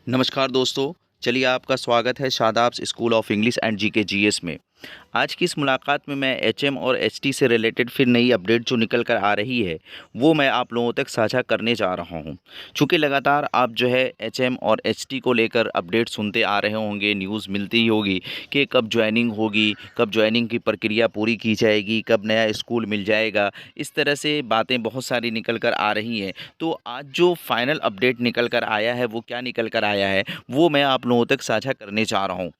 नमस्कार दोस्तों, चलिए आपका स्वागत है Shadab's school of English and GK GS में। आज की इस मुलाकात में मैं एचएम और एचटी से रिलेटेड फिर नई अपडेट जो निकल कर आ रही है, वो मैं आप लोगों तक साझा करने जा रहा हूँ। चूँकि लगातार आप जो है एचएम और एचटी को लेकर अपडेट सुनते आ रहे होंगे, न्यूज़ मिलती ही होगी कि कब जॉइनिंग होगी, कब जॉइनिंग की प्रक्रिया पूरी की जाएगी, कब नया स्कूल मिल जाएगा। इस तरह से बातें बहुत सारी निकल कर आ रही हैं। तो आज जो फाइनल अपडेट निकल कर आया है, वो क्या निकल कर आया है, वो मैं आप लोगों तक साझा करने जा रहा हूँ।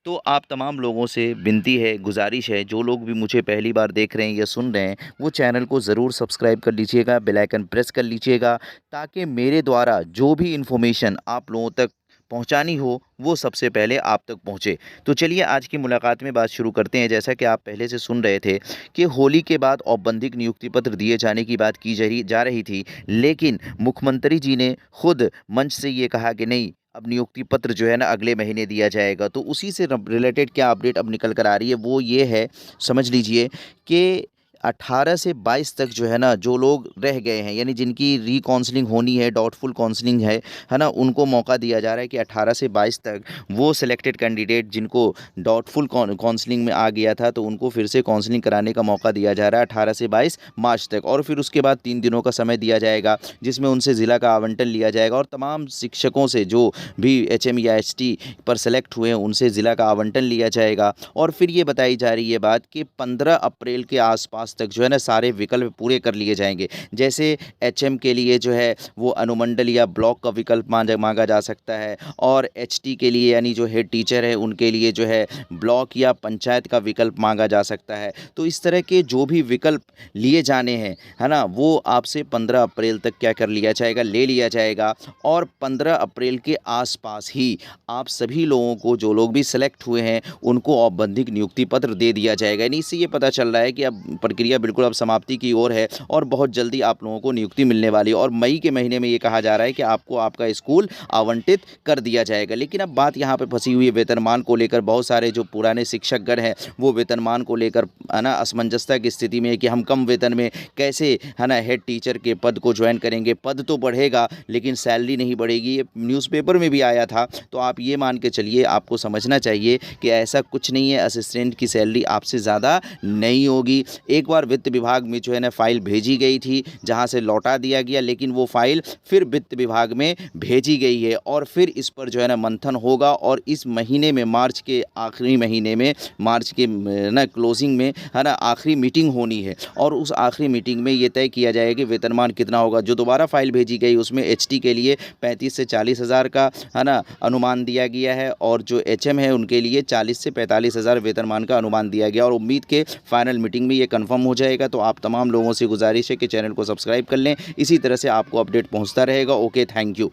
तो आप तमाम लोगों से विनती है, गुजारिश है, जो लोग भी मुझे पहली बार देख रहे हैं या सुन रहे हैं, वो चैनल को ज़रूर सब्सक्राइब कर लीजिएगा, बेल आइकन प्रेस कर लीजिएगा, ताकि मेरे द्वारा जो भी इन्फॉर्मेशन आप लोगों तक पहुंचानी हो, वो सबसे पहले आप तक पहुंचे। तो चलिए आज की मुलाकात में बात शुरू करते हैं। जैसा कि आप पहले से सुन रहे थे कि होली के बाद औपबंधिक नियुक्ति पत्र दिए जाने की बात की जा रही थी, लेकिन मुख्यमंत्री जी ने खुद मंच से ये कहा कि नहीं, अब नियुक्ति पत्र जो है ना अगले महीने दिया जाएगा। तो उसी से रिलेटेड क्या अपडेट अब निकल कर आ रही है, वो ये है, समझ लीजिए कि 18 से 22 तक जो है ना, जो लोग रह गए हैं, यानी जिनकी री-काउंसलिंग होनी है, डाउटफुल काउंसलिंग है ना, उनको मौका दिया जा रहा है कि 18 से 22 तक वो सिलेक्टेड कैंडिडेट जिनको डाउटफुल काउंसलिंग में आ गया था, तो उनको फिर से काउंसलिंग कराने का मौका दिया जा रहा है 18 से 22 मार्च तक। और फिर उसके बाद 3 दिनों का समय दिया जाएगा, जिसमें उनसे ज़िला का आवंटन लिया जाएगा और तमाम शिक्षकों से जो भी एचएम या एचटी पर सेलेक्ट हुए हैं, उनसे ज़िला का आवंटन लिया जाएगा। और फिर ये बताई जा रही है बात कि 15 अप्रैल के आसपास तक जो है ना सारे विकल्प पूरे कर लिए जाएंगे। जैसे एचएम के लिए जो है वो अनुमंडल या ब्लॉक का विकल्प मांगा जा सकता है, और एचटी के लिए यानी जो हेड टीचर है उनके लिए जो है ब्लॉक या पंचायत का विकल्प मांगा जा सकता है। तो इस तरह के जो भी विकल्प लिए जाने हैं, है ना, वो आपसे 15 अप्रैल तक क्या कर लिया जाएगा, ले लिया जाएगा। और 15 अप्रैल के आसपास ही आप सभी लोगों को, जो लोग भी सेलेक्ट हुए हैं, उनको औपबंधिक नियुक्ति पत्र दे दिया जाएगा। यानी इससे ये पता चल रहा है कि अब प्रक्रिया बिल्कुल अब समाप्ति की ओर है और बहुत जल्दी आप लोगों को नियुक्ति मिलने वाली है। और मई के महीने में ये कहा जा रहा है कि आपको आपका स्कूल आवंटित कर दिया जाएगा। लेकिन अब बात यहाँ पे फंसी हुई है वेतनमान को लेकर। बहुत सारे जो पुराने शिक्षकगण हैं, वो वेतनमान को लेकर, है ना, असमंजसता की स्थिति में है कि हम कम वेतन में कैसे, है ना, हेड टीचर के पद को ज्वाइन करेंगे। पद तो बढ़ेगा लेकिन सैलरी नहीं बढ़ेगी। ये न्यूज़पेपर में भी आया था। तो आप ये मान के चलिए, आपको समझना चाहिए कि ऐसा कुछ नहीं है, असिस्टेंट की सैलरी आपसे ज़्यादा नहीं होगी। एक बार वित्त विभाग में जो है ना फाइल भेजी गई थी, जहां से लौटा दिया गया, लेकिन वो फाइल फिर वित्त विभाग में भेजी गई है और फिर इस पर जो है ना मंथन होगा। और इस महीने में, मार्च के आखिरी महीने में, मार्च के ना क्लोजिंग में, है ना, आखिरी मीटिंग होनी है और उस आखिरी मीटिंग में ये तय किया जाएगा कि वेतनमान कितना होगा। जो दोबारा फाइल भेजी गई उसमें एचटी के लिए 35 से 40 हज़ार का, है ना, अनुमान दिया गया है, और जो एचएम है उनके लिए 40 से 45 हज़ार वेतनमान का अनुमान दिया गया। और उम्मीद के फाइनल मीटिंग में ये कंफर्म हो जाएगा। तो आप तमाम लोगों से गुजारिश है कि चैनल को सब्सक्राइब कर लें, इसी तरह से आपको अपडेट पहुंचता रहेगा। Okay, thank you.